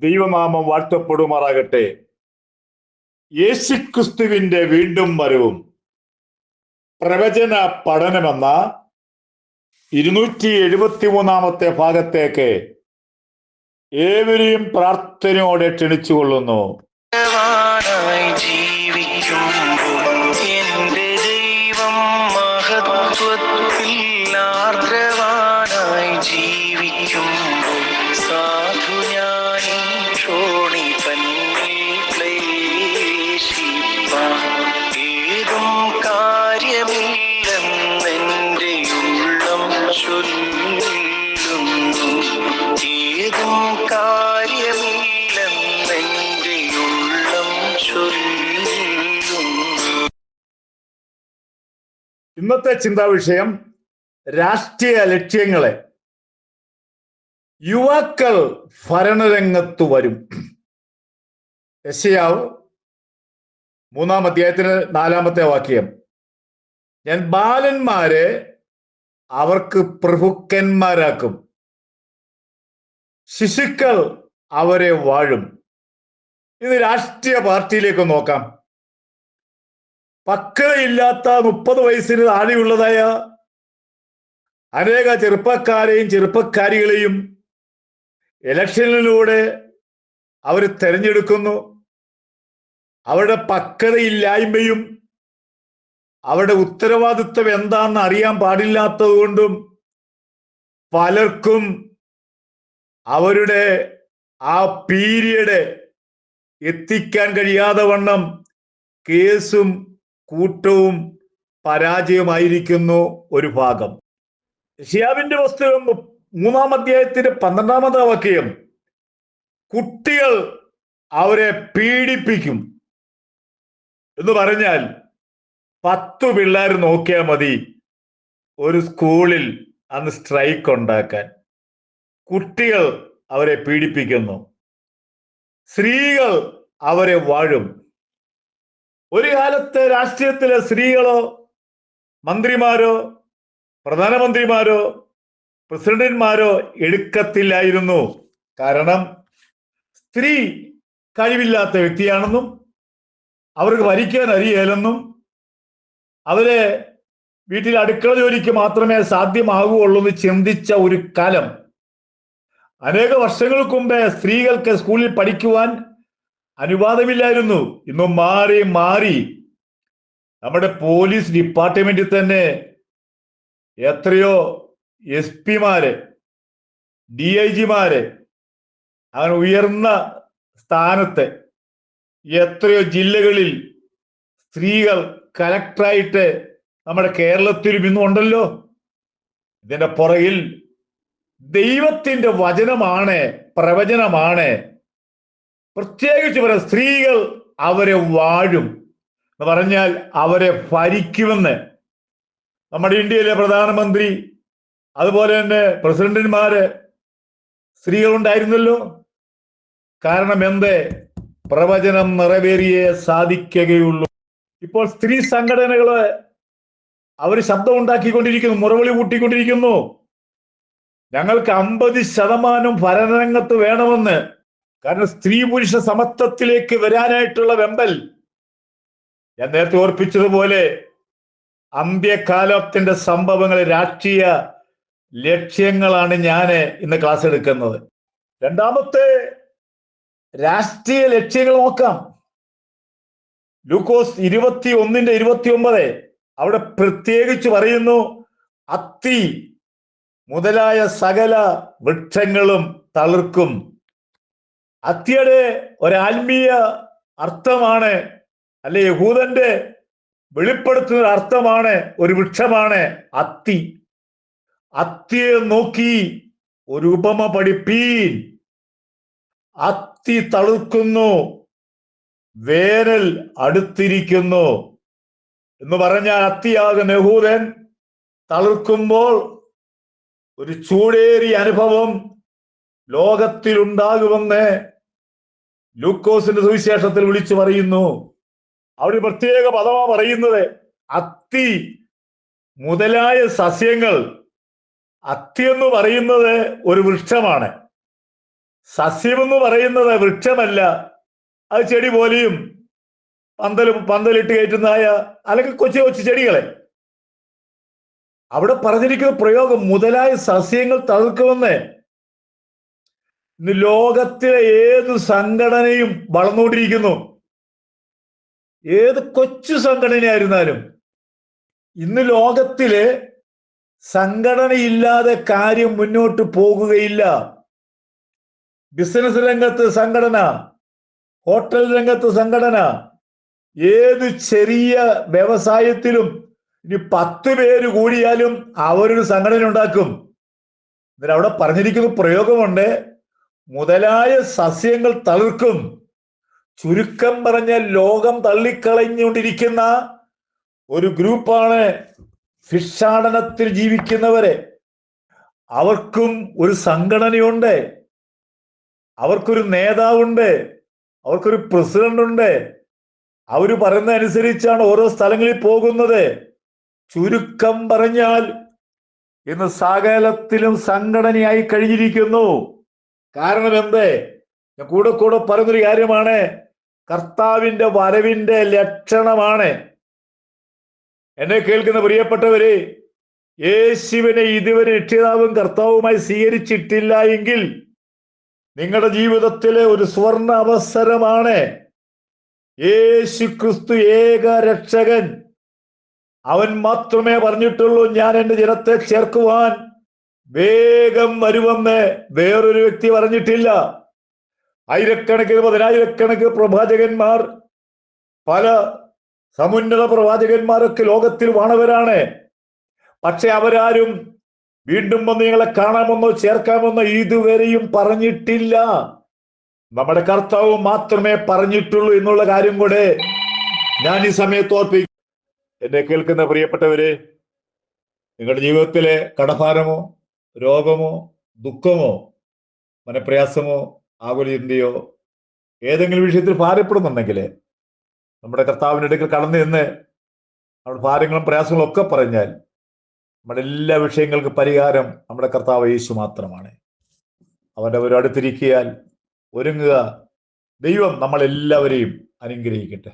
ദൈവനാമം വാഴ്ത്തപ്പെടുമാറാകട്ടെ. യേശുക്രിസ്തുവിന്റെ വീണ്ടും വരവും പ്രവചന പഠനമെന്ന 273 ഭാഗത്തേക്ക് ഏവരെയും പ്രാർത്ഥനയോടെ ക്ഷണിച്ചുകൊള്ളുന്നു. ഇന്നത്തെ ചിന്താ വിഷയം രാഷ്ട്രീയ ലക്ഷ്യങ്ങളെ. യുവാക്കൾ ഭരണരംഗത്ത് വരും. യെശയ്യാവ് 3-ാം അധ്യായത്തിന് 4-ാമത്തെ വാക്യം. ഞാൻ ബാലന്മാരെ അവർക്ക് പ്രഭുക്കന്മാരാക്കും, ശിശുക്കൾ അവരെ വാഴും. ഇത് രാഷ്ട്രീയ പാർട്ടിയിലേക്ക് നോക്കാം. പക്വതയില്ലാത്ത 30 വയസ്സിന് താഴെയുള്ളതായ അനേക ചെറുപ്പക്കാരെയും ചെറുപ്പക്കാരികളെയും ഇലക്ഷനിലൂടെ അവർ തെരഞ്ഞെടുക്കുന്നു. അവരുടെ പക്വതയില്ലായ്മയും അവരുടെ ഉത്തരവാദിത്വം എന്താണെന്ന് അറിയാൻ പാടില്ലാത്തത് കൊണ്ടും പലർക്കും അവരുടെ ആ പീരിയഡ് എത്തിക്കാൻ കഴിയാതെ വണ്ണം കേസും കൂട്ടവും പരാജയമായിരിക്കുന്നു ഒരു ഭാഗം. യെശയ്യാവിന്റെ പുസ്തകം 3-ാം അധ്യായത്തിന്റെ 12-ാമത്തെ വാക്യം. കുട്ടികൾ അവരെ പീഡിപ്പിക്കും എന്ന് പറഞ്ഞാൽ 10 പിള്ളേർ നോക്കിയാൽ മതി ഒരു സ്കൂളിൽ അന്ന് സ്ട്രൈക്ക് ഉണ്ടാക്കാൻ. കുട്ടികൾ അവരെ പീഡിപ്പിക്കുന്നു. സ്ത്രീകൾ അവരെ വാഴും. ഒരു കാലത്ത് രാഷ്ട്രീയത്തിലെ സ്ത്രീകളോ മന്ത്രിമാരോ പ്രധാനമന്ത്രിമാരോ പ്രസിഡന്റുമാരോ എടുക്കത്തില്ലായിരുന്നു. കാരണം സ്ത്രീ കഴിവില്ലാത്ത വ്യക്തിയാണെന്നും അവർക്ക് ഭരിക്കാൻ അറിയില്ലെന്നും അവരെ വീട്ടിൽ അടുക്കള ജോലിക്ക് മാത്രമേ സാധ്യമാകുകയുള്ളൂ എന്ന് ചിന്തിച്ച ഒരു കാലം. അനേക വർഷങ്ങൾക്ക് മുമ്പേ സ്ത്രീകൾക്ക് സ്കൂളിൽ പഠിക്കുവാൻ അനുവാദമില്ലായിരുന്നു. ഇന്നും മാറി നമ്മുടെ പോലീസ് ഡിപ്പാർട്ട്മെന്റിൽ തന്നെ എത്രയോ SP-മാര് DIG-മാര് അങ്ങനെ ഉയർന്ന സ്ഥാനത്ത് എത്രയോ ജില്ലകളിൽ സ്ത്രീകൾ കലക്ടറായിട്ട് നമ്മുടെ കേരളത്തിലും ഇന്നും ഉണ്ടല്ലോ. ഇതിന്റെ പുറകിൽ ദൈവത്തിന്റെ വചനമാണ്, പ്രവചനമാണ്. പ്രത്യേകിച്ച് പറയാം, സ്ത്രീകൾ അവരെ വാഴും എന്ന് പറഞ്ഞാൽ അവരെ ഭരിക്കുമെന്ന്. നമ്മുടെ ഇന്ത്യയിലെ പ്രധാനമന്ത്രി അതുപോലെ തന്നെ പ്രസിഡന്റുമാര് സ്ത്രീകളുണ്ടായിരുന്നല്ലോ. കാരണം എന്ത്? പ്രവചനം നിറവേറിയേ സാധിക്കുകയുള്ളൂ. ഇപ്പോൾ സ്ത്രീ സംഘടനകള് അവർ ശബ്ദം ഉണ്ടാക്കിക്കൊണ്ടിരിക്കുന്നു, മുറവിളി കൂട്ടിക്കൊണ്ടിരിക്കുന്നു. ഞങ്ങൾക്ക് 50% ഭരണരംഗത്ത് വേണമെന്ന്. കാരണം സ്ത്രീ പുരുഷ സമത്വത്തിലേക്ക് വരാനായിട്ടുള്ള വെമ്പൽ. ഞാൻ നേരത്തെ ഓർപ്പിച്ചതുപോലെ അന്ത്യകാലത്തിന്റെ സംഭവങ്ങൾ, രാഷ്ട്രീയ ലക്ഷ്യങ്ങളാണ് ഞാൻ ഇന്ന് ക്ലാസ് എടുക്കുന്നത്. രണ്ടാമത്തെ രാഷ്ട്രീയ ലക്ഷ്യങ്ങൾ നോക്കാം. ലൂക്കോസ് 21:29 അവിടെ പ്രത്യേകിച്ച് പറയുന്നു, അത്തി മുതലായ സകല വൃക്ഷങ്ങളും തളിർക്കും. അത്തിയുടെ ഒരാത്മീയ അർത്ഥമാണ്, അല്ലെ യഹൂദന്റെ വെളിപ്പെടുത്തുന്ന അർത്ഥമാണ്, ഒരു വൃക്ഷമാണ് അത്തി. അത്തിയെ നോക്കി ഒരു ഉപമ പഠിപ്പീൻ. അത്തി തളിർക്കുന്നു, വേനൽ അടുത്തിരിക്കുന്നു എന്ന് പറഞ്ഞാൽ അത്തിയാകുന്ന യഹൂദൻ തളിർക്കുമ്പോൾ ഒരു ചൂടേറിയ അനുഭവം ലോകത്തിലുണ്ടാകുമെന്ന് ലൂക്കോസിന്റെ സുവിശേഷത്തിൽ വിളിച്ചു പറയുന്നു. അവിടെ പ്രത്യേക പദമാ പറയുന്നത്. അത്തി മുതലായ സസ്യങ്ങൾ, അത്തി എന്ന് പറയുന്നത് ഒരു വൃക്ഷമാണ്. സസ്യമെന്ന് പറയുന്നത് വൃക്ഷമല്ല, അത് ചെടി പോലെയും പന്തലിട്ട് കയറ്റുന്നതായ അല്ലെങ്കിൽ കൊച്ചു കൊച്ചു ചെടികളെ. അവിടെ പറഞ്ഞിരിക്കുന്ന പ്രയോഗം മുതലായ സസ്യങ്ങൾ തളിർക്കുമെന്ന്. ഇന്ന് ലോകത്തിലെ ഏത് സംഘടനയും വളർന്നുകൊണ്ടിരിക്കുന്നു. ഏത് കൊച്ചു സംഘടനയായിരുന്നാലും ഇന്ന് ലോകത്തിലെ സംഘടനയില്ലാതെ കാര്യം മുന്നോട്ട് പോകുകയില്ല. ബിസിനസ് രംഗത്ത് സംഘടന, ഹോട്ടൽ രംഗത്ത് സംഘടന, ഏത് ചെറിയ വ്യവസായത്തിലും ഇനി 10 പേര് കൂടിയാലും അവരൊരു സംഘടന ഉണ്ടാക്കും. എന്നിട്ട് അവിടെ പറഞ്ഞിരിക്കുന്ന പ്രയോഗമുണ്ട്, മുതലായ സസ്യങ്ങൾ തളിർക്കും. ചുരുക്കം പറഞ്ഞാൽ ലോകം തള്ളിക്കളഞ്ഞുകൊണ്ടിരിക്കുന്ന ഒരു ഗ്രൂപ്പാണ് ഭിക്ഷാടനത്തിൽ ജീവിക്കുന്നവരെ. അവർക്കും ഒരു സംഘടനയുണ്ട്, അവർക്കൊരു നേതാവുണ്ട്, അവർക്കൊരു പ്രസിഡന്റ് ഉണ്ട്. അവർ പറയുന്ന അനുസരിച്ചാണ് ഓരോ സ്ഥലങ്ങളിൽ പോകുന്നത്. ചുരുക്കം പറഞ്ഞാൽ ഇന്ന് സകലത്തിലും സംഘടനയായി കഴിഞ്ഞിരിക്കുന്നു. കാരണം എന്ത്? ഞാൻ കൂടെ കൂടെ പറയുന്നൊരു കാര്യമാണ്, കർത്താവിന്റെ വരവിന്റെ ലക്ഷണമാണ്. എന്നെ കേൾക്കുന്ന പ്രിയപ്പെട്ടവരെ, യേശുവിനെ ഇതുവരെ രക്ഷിതാവും കർത്താവുമായി സ്വീകരിച്ചിട്ടില്ല എങ്കിൽ നിങ്ങളുടെ ജീവിതത്തിലെ ഒരു സുവർണ അവസരമാണ്. യേശു ക്രിസ്തു ഏക രക്ഷകൻ, അവൻ മാത്രമേ പറഞ്ഞിട്ടുള്ളൂ, ഞാൻ എൻ്റെ ജനത്തെ ചേർക്കുവാൻ വേഗം വരുമെന്ന് വേറൊരു വ്യക്തി പറഞ്ഞിട്ടില്ല. ആയിരക്കണക്കിന് 10,000കണക്കിന് പ്രവാചകന്മാർ, പല സമുന്നത പ്രവാചകന്മാരൊക്കെ ലോകത്തിൽ വാണവരാണ്. പക്ഷെ അവരാരും വീണ്ടും വന്ന് നിങ്ങളെ കാണാമെന്നോ ചേർക്കാമെന്നോ ഇതുവരെയും പറഞ്ഞിട്ടില്ല. നമ്മുടെ കർത്താവ് മാത്രമേ പറഞ്ഞിട്ടുള്ളൂ എന്നുള്ള കാര്യം കൂടെ ഞാൻ ഈ സമയത്ത് ഓർപ്പിക്കും. എന്നെ കേൾക്കുന്ന പ്രിയപ്പെട്ടവരെ, നിങ്ങളുടെ ജീവിതത്തിലെ കടഭാരമോ രോഗമോ ദുഃഖമോ മനപ്രയാസമോ ആകുല ചിന്തയോ ഏതെങ്കിലും വിഷയത്തിൽ ഭാരപ്പെടുന്നുണ്ടെങ്കിൽ നമ്മുടെ കർത്താവിൻ്റെ അടുക്കൽ കടന്നു നിന്ന് നമ്മുടെ ഭാരങ്ങളും പ്രയാസങ്ങളും ഒക്കെ പറഞ്ഞാൽ നമ്മുടെ എല്ലാ വിഷയങ്ങൾക്കും പരിഹാരം നമ്മുടെ കർത്താവ് യേശു മാത്രമാണ്. അവൻ്റെ ഒരു അടുത്തിരിക്കിയാൽ ഒരുങ്ങുക. ദൈവം നമ്മളെല്ലാവരെയും അനുഗ്രഹിക്കട്ടെ.